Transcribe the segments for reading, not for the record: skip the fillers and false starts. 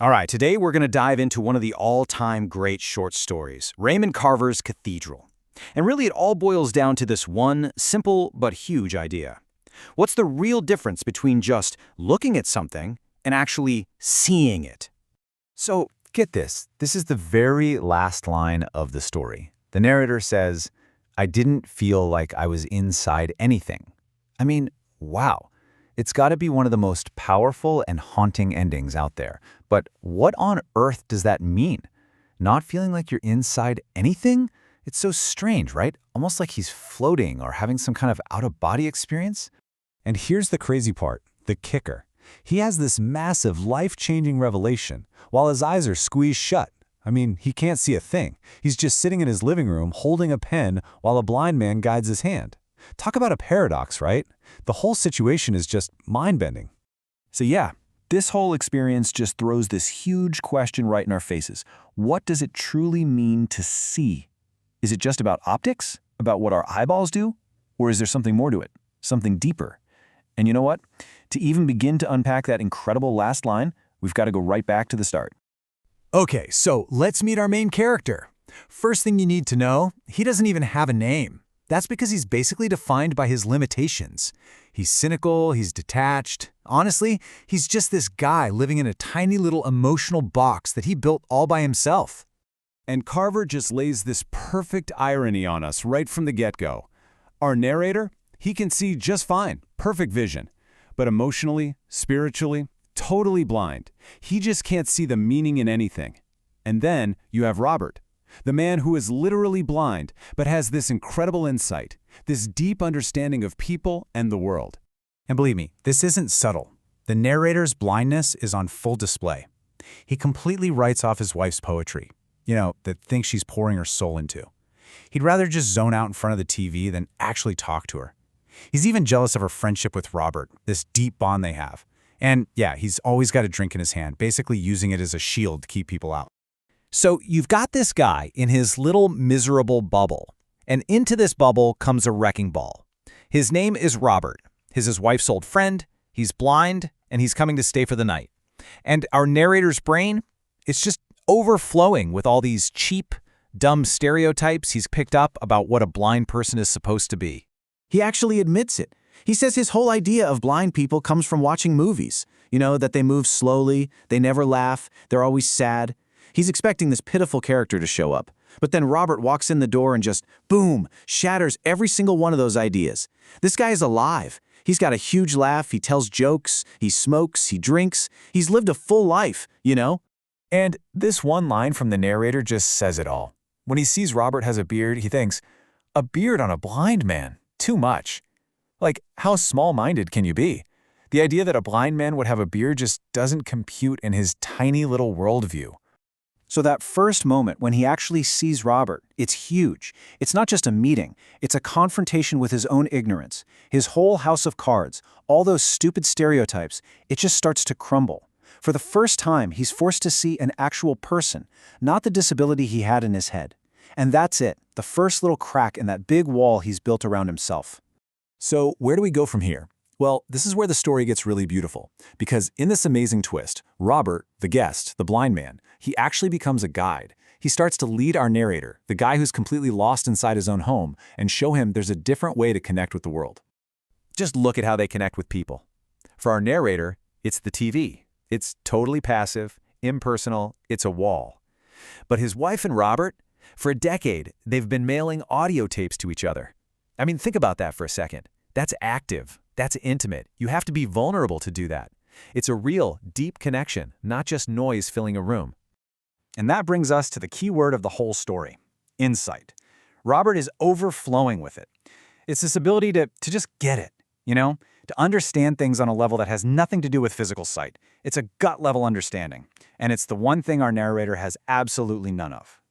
All right, today we're going to dive into one of the all-time great short stories, Raymond Carver's Cathedral. And really it all boils down to this one simple but huge idea. What's the real difference between just looking at something and actually seeing it? So, get this. This is the very last line of the story. The narrator says, "I didn't feel like I was inside anything." I mean, wow. It's got to be one of the most powerful and haunting endings out there. But what on earth does that mean? Not feeling like you're inside anything? It's so strange, right? Almost like he's floating or having some kind of out-of-body experience. And here's the crazy part, the kicker. He has this massive, life-changing revelation, while his eyes are squeezed shut. I mean, he can't see a thing. He's just sitting in his living room holding a pen while a blind man guides his hand. Talk about a paradox, right? The whole situation is just mind-bending. So yeah, this whole experience just throws this huge question right in our faces. What does it truly mean to see? Is it just about optics? About what our eyeballs do? Or is there something more to it? Something deeper? And you know what? To even begin to unpack that incredible last line, we've got to go right back to the start. Okay, so let's meet our main character. First thing you need to know, he doesn't even have a name. That's because he's basically defined by his limitations. He's cynical, he's detached. Honestly, he's just this guy living in a tiny little emotional box that he built all by himself. And Carver just lays this perfect irony on us right from the get-go. Our narrator, he can see just fine, perfect vision. But emotionally, spiritually, totally blind. He just can't see the meaning in anything. And then you have Robert, the man who is literally blind, but has this incredible insight, this deep understanding of people and the world. And believe me, this isn't subtle. The narrator's blindness is on full display. He completely writes off his wife's poetry, that thing she's pouring her soul into. He'd rather just zone out in front of the TV than actually talk to her. He's even jealous of her friendship with Robert, this deep bond they have. And yeah, he's always got a drink in his hand, basically using it as a shield to keep people out. So you've got this guy in his little miserable bubble, and into this bubble comes a wrecking ball. His name is Robert. He's his wife's old friend, he's blind, and he's coming to stay for the night. And our narrator's brain, it's just overflowing with all these cheap, dumb stereotypes he's picked up about what a blind person is supposed to be. He actually admits it. He says his whole idea of blind people comes from watching movies. That they move slowly, they never laugh, they're always sad. He's expecting this pitiful character to show up. But then Robert walks in the door and just, boom, shatters every single one of those ideas. This guy is alive. He's got a huge laugh, he tells jokes, he smokes, he drinks. He's lived a full life, And this one line from the narrator just says it all. When he sees Robert has a beard, he thinks, a beard on a blind man? Too much. Like, how small-minded can you be? The idea that a blind man would have a beard just doesn't compute in his tiny little worldview. So that first moment when he actually sees Robert, it's huge. It's not just a meeting, it's a confrontation with his own ignorance. His whole house of cards, all those stupid stereotypes, it just starts to crumble. For the first time, he's forced to see an actual person, not the disability he had in his head. And that's it, the first little crack in that big wall he's built around himself. So where do we go from here? Well, this is where the story gets really beautiful, because in this amazing twist, Robert, the guest, the blind man, he actually becomes a guide. He starts to lead our narrator, the guy who's completely lost inside his own home, and show him there's a different way to connect with the world. Just look at how they connect with people. For our narrator, it's the TV. It's totally passive, impersonal, it's a wall. But his wife and Robert, for a decade, they've been mailing audio tapes to each other. I mean, think about that for a second. That's active. That's intimate. You have to be vulnerable to do that. It's a real, deep connection, not just noise filling a room. And that brings us to the key word of the whole story, insight. Robert is overflowing with it. It's this ability to just get it, to understand things on a level that has nothing to do with physical sight. It's a gut-level understanding, and it's the one thing our narrator has absolutely none of.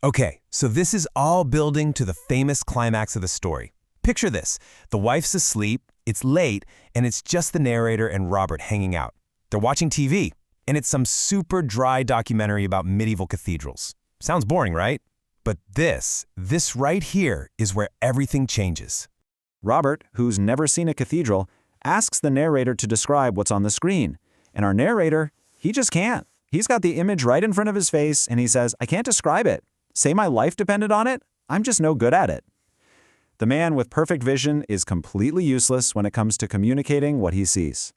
Okay, so this is all building to the famous climax of the story. Picture this. The wife's asleep, it's late, and it's just the narrator and Robert hanging out. They're watching TV, and it's some super dry documentary about medieval cathedrals. Sounds boring, right? But this right here is where everything changes. Robert, who's never seen a cathedral, asks the narrator to describe what's on the screen. And our narrator, he just can't. He's got the image right in front of his face, and he says, I can't describe it. Say my life depended on it? I'm just no good at it. The man with perfect vision is completely useless when it comes to communicating what he sees.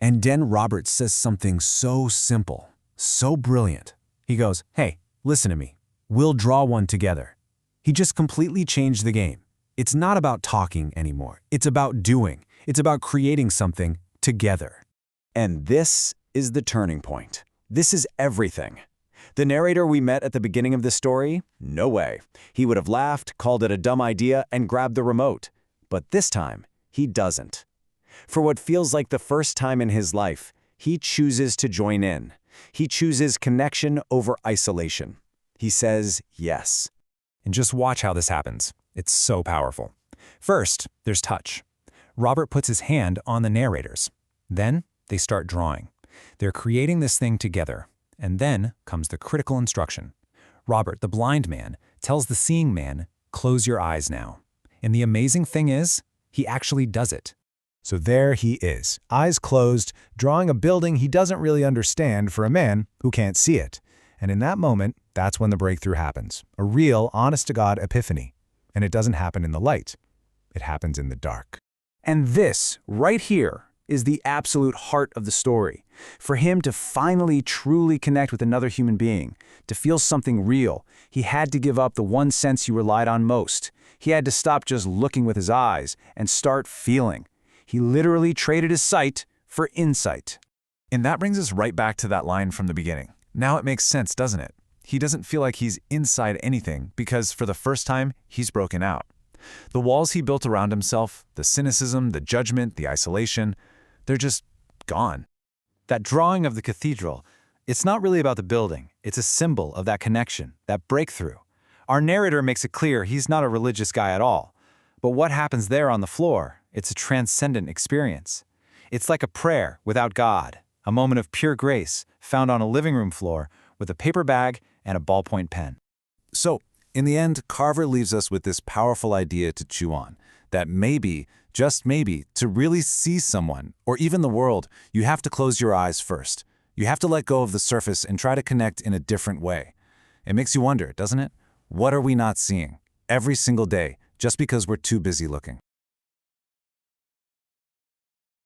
And then Robert says something so simple, so brilliant. He goes, hey, listen to me. We'll draw one together. He just completely changed the game. It's not about talking anymore. It's about doing. It's about creating something together. And this is the turning point. This is everything. The narrator we met at the beginning of this story? No way. He would have laughed, called it a dumb idea, and grabbed the remote. But this time, he doesn't. For what feels like the first time in his life, he chooses to join in. He chooses connection over isolation. He says yes. And just watch how this happens. It's so powerful. First, there's touch. Robert puts his hand on the narrator's. Then, they start drawing. They're creating this thing together. And then comes the critical instruction. Robert, the blind man, tells the seeing man, close your eyes now. And the amazing thing is, he actually does it. So there he is, eyes closed, drawing a building he doesn't really understand for a man who can't see it. And in that moment, that's when the breakthrough happens. A real, honest-to-God epiphany. And it doesn't happen in the light. It happens in the dark. And this, right here, is the absolute heart of the story. For him to finally truly connect with another human being, to feel something real, he had to give up the one sense he relied on most. He had to stop just looking with his eyes and start feeling. He literally traded his sight for insight. And that brings us right back to that line from the beginning. Now it makes sense, doesn't it? He doesn't feel like he's inside anything because for the first time, he's broken out. The walls he built around himself, the cynicism, the judgment, the isolation, they're just gone. That drawing of the cathedral, it's not really about the building. It's a symbol of that connection, that breakthrough. Our narrator makes it clear he's not a religious guy at all. But what happens there on the floor? It's a transcendent experience. It's like a prayer without God, a moment of pure grace found on a living room floor with a paper bag and a ballpoint pen. So, in the end, Carver leaves us with this powerful idea to chew on, that maybe, just maybe, to really see someone, or even the world, you have to close your eyes first. You have to let go of the surface and try to connect in a different way. It makes you wonder, doesn't it? What are we not seeing every single day just because we're too busy looking?